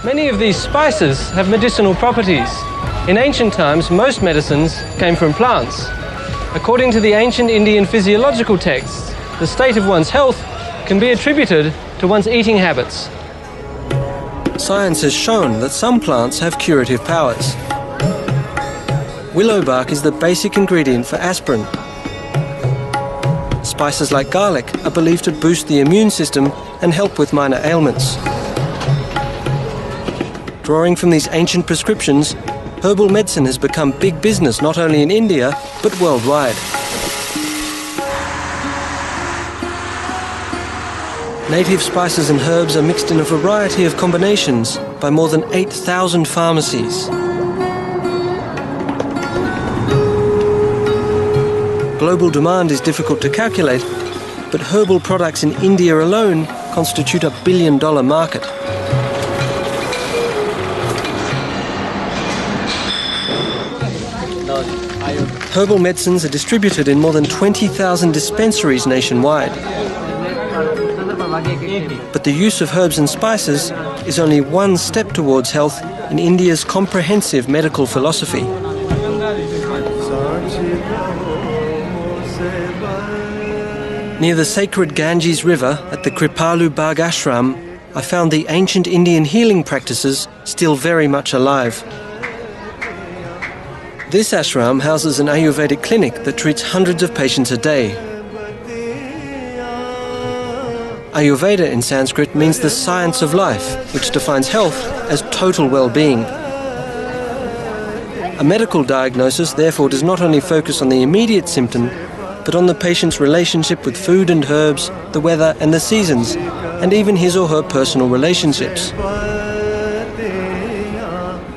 Many of these spices have medicinal properties. In ancient times, most medicines came from plants. According to the ancient Indian physiological texts, the state of one's health can be attributed to one's eating habits. Science has shown that some plants have curative powers. Willow bark is the basic ingredient for aspirin. Spices like garlic are believed to boost the immune system and help with minor ailments. Drawing from these ancient prescriptions, herbal medicine has become big business not only in India, but worldwide. Native spices and herbs are mixed in a variety of combinations by more than 8,000 pharmacies. Global demand is difficult to calculate, but herbal products in India alone constitute a billion-dollar market. Herbal medicines are distributed in more than 20,000 dispensaries nationwide. But the use of herbs and spices is only one step towards health in India's comprehensive medical philosophy. Near the sacred Ganges River at the Kripalu Bagh Ashram, I found the ancient Indian healing practices still very much alive. This ashram houses an Ayurvedic clinic that treats hundreds of patients a day. Ayurveda in Sanskrit means the science of life, which defines health as total well-being. A medical diagnosis therefore does not only focus on the immediate symptom, but on the patient's relationship with food and herbs, the weather and the seasons, and even his or her personal relationships.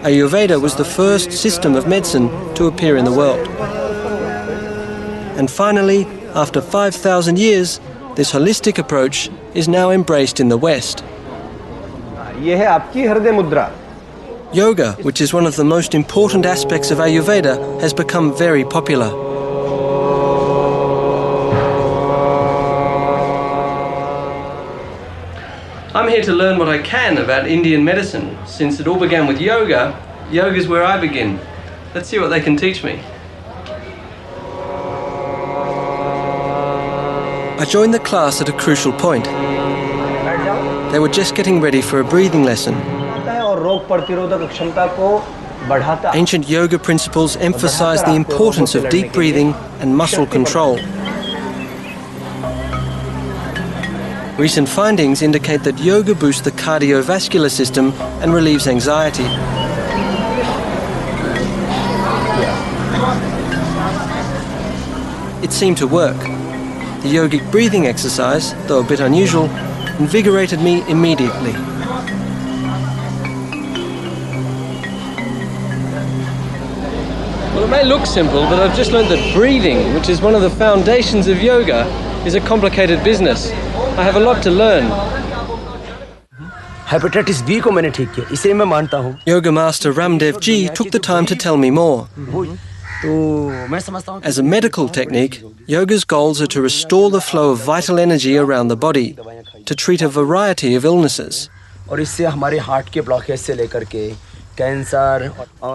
Ayurveda was the first system of medicine to appear in the world. And finally, after 5,000 years, this holistic approach is now embraced in the West. Yoga, which is one of the most important aspects of Ayurveda, has become very popular. I'm here to learn what I can about Indian medicine. Since it all began with yoga, yoga's where I begin. Let's see what they can teach me. I joined the class at a crucial point. They were just getting ready for a breathing lesson. Ancient yoga principles emphasize the importance of deep breathing and muscle control. Recent findings indicate that yoga boosts the cardiovascular system and relieves anxiety. It seemed to work. The yogic breathing exercise, though a bit unusual, invigorated me immediately. Well, it may look simple, but I've just learned that breathing, which is one of the foundations of yoga, is a complicated business. I have a lot to learn. Hepatitis B को मैंने ठीक किया, इसे मैं मानता हूँ. Yoga master Ramdev Ji took the time to tell me more. As a medical technique, yoga's goals are to restore the flow of vital energy around the body, to treat a variety of illnesses.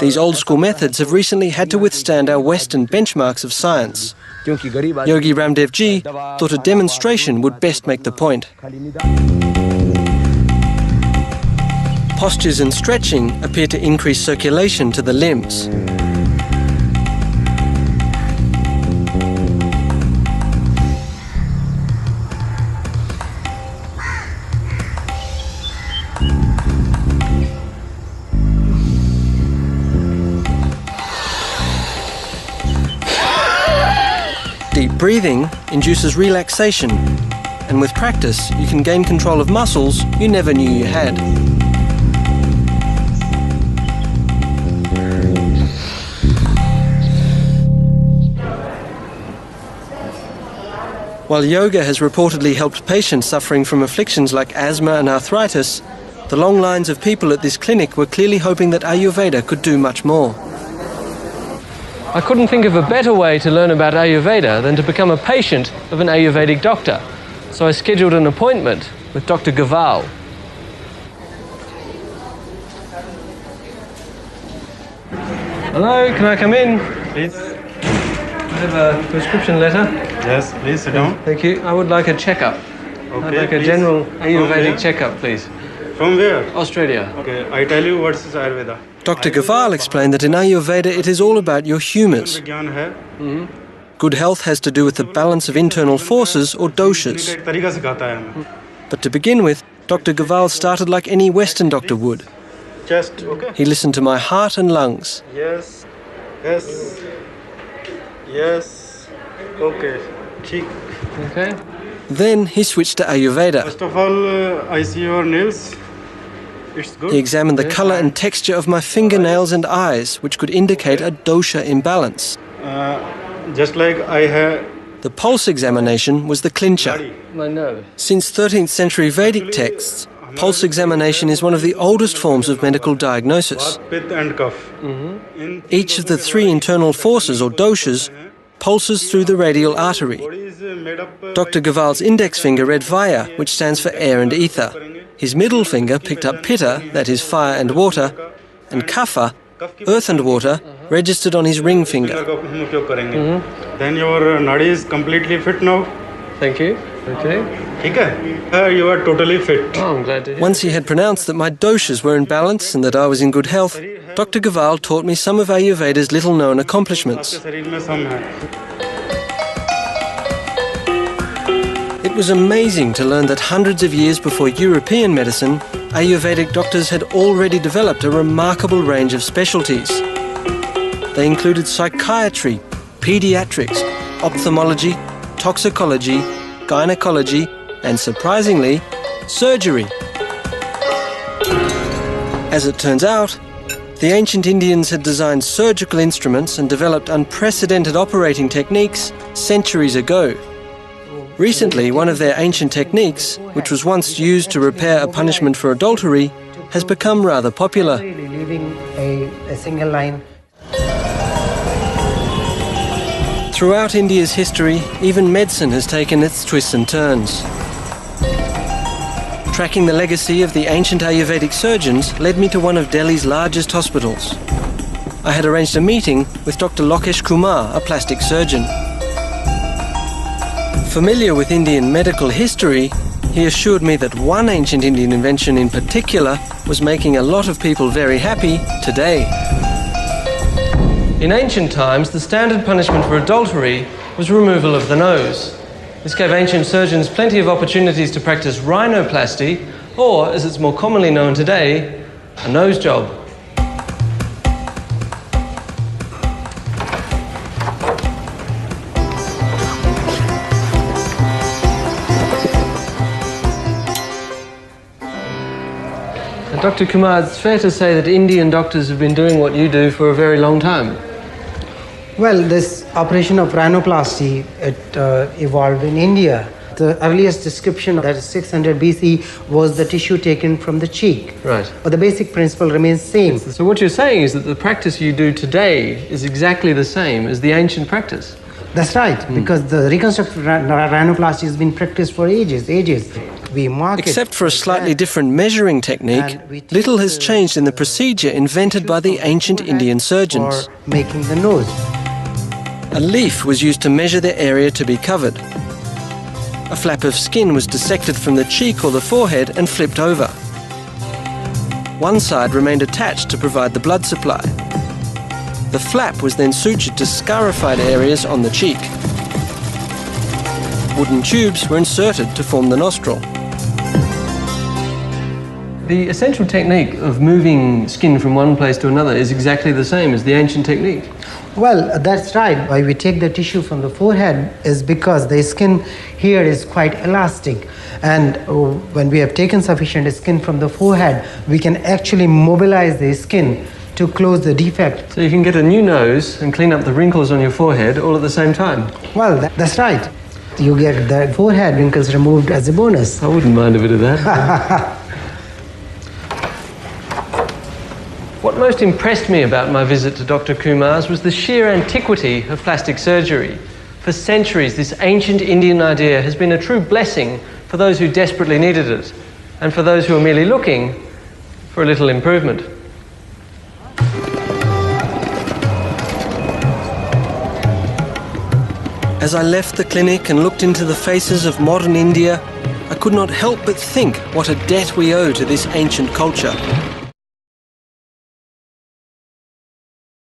These old-school methods have recently had to withstand our Western benchmarks of science. Yogi Ramdev Ji thought a demonstration would best make the point. Postures and stretching appear to increase circulation to the limbs. Deep breathing induces relaxation, and with practice, you can gain control of muscles you never knew you had. While yoga has reportedly helped patients suffering from afflictions like asthma and arthritis, the long lines of people at this clinic were clearly hoping that Ayurveda could do much more. I couldn't think of a better way to learn about Ayurveda than to become a patient of an Ayurvedic doctor. So I scheduled an appointment with Dr. Gaval. Hello, can I come in? Please. I have a prescription letter. Yes, please sit down. Thank you. I would like a checkup. Okay, I'd like a please. general From Ayurvedic where? checkup, please. From where? Australia. Okay, I tell you what is Ayurveda. Dr. Gaval explained that in Ayurveda it is all about your humours. विज्ञान है. Good health has to do with the balance of internal forces or doshas. एक तरीका सिखाता है हमें. But to begin with, Dr. Gaval started like any Western doctor would. Chest, okay. He listened to my heart and lungs. Yes, yes, yes. Okay, ठीक. Okay. Then he switched to Ayurveda. First of all, I see your nails. It's good. He examined the colour and texture of my fingernails and eyes, which could indicate a dosha imbalance. Just like I have. The pulse examination was the clincher. My nerve. Since 13th century Vedic texts, pulse examination is one of the oldest forms of medical diagnosis. Vat, Pitta and Kaph. Each of the three internal forces or doshas pulses through the radial artery. Body is made up. Dr. Gaval's index finger read Vaya, which stands for air and ether. His middle finger picked up Pitta, that is fire and water, and Kapha, earth and water, registered on his ring finger. Then your nadi is completely fit now. Thank you. Okay. ठीक है? You are totally fit. Oh, I'm glad to hear. Once he had pronounced that my doshas were in balance and that I was in good health, Dr. Gaval taught me some of Ayurveda's little-known accomplishments. आपके शरीर में सम है. It was amazing to learn that hundreds of years before European medicine, Ayurvedic doctors had already developed a remarkable range of specialties. They included psychiatry, pediatrics, ophthalmology, toxicology, gynecology, and surprisingly, surgery. As it turns out, the ancient Indians had designed surgical instruments and developed unprecedented operating techniques centuries ago. Recently, one of their ancient techniques, which was once used to repair a punishment for adultery, has become rather popular. Leaving a single line. Throughout India's history, even medicine has taken its twists and turns. Tracking the legacy of the ancient Ayurvedic surgeons led me to one of Delhi's largest hospitals. I had arranged a meeting with Dr. Lokesh Kumar, a plastic surgeon. Familiar with Indian medical history, he assured me that one ancient Indian invention in particular was making a lot of people very happy today. In ancient times, the standard punishment for adultery was removal of the nose. This gave ancient surgeons plenty of opportunities to practice rhinoplasty, or, as it's more commonly known today, a nose job. And Dr. Kumar, it's fair to say that Indian doctors have been doing what you do for a very long time. Well, this operation of rhinoplasty, it evolved in India. The earliest description, that is 600 BC, was the tissue taken from the cheek. Right. But the basic principle remains same. So what you're saying is that the practice you do today is exactly the same as the ancient practice. That's right, because the reconstructive rhinoplasty has been practiced for ages. We mark it. Except for a slightly different measuring technique, little has changed in the procedure invented by the ancient Indian surgeons. For making the nose. A leaf was used to measure the area to be covered. A flap of skin was dissected from the cheek or the forehead and flipped over. One side remained attached to provide the blood supply. The flap was then sutured to scarified areas on the cheek. Wooden tubes were inserted to form the nostril. The essential technique of moving skin from one place to another is exactly the same as the ancient technique. Well, that's right. Why we take the tissue from the forehead is because the skin here is quite elastic. And when we have taken sufficient skin from the forehead, we can actually mobilize the skin to close the defect. So you can get a new nose and clean up the wrinkles on your forehead all at the same time. Well, that's right. You get the forehead wrinkles removed as a bonus. I wouldn't mind a bit of that. What most impressed me about my visit to Dr. Kumar's was the sheer antiquity of plastic surgery. For centuries, this ancient Indian idea has been a true blessing for those who desperately needed it, and for those who are merely looking for a little improvement. As I left the clinic and looked into the faces of modern India, I could not help but think what a debt we owe to this ancient culture.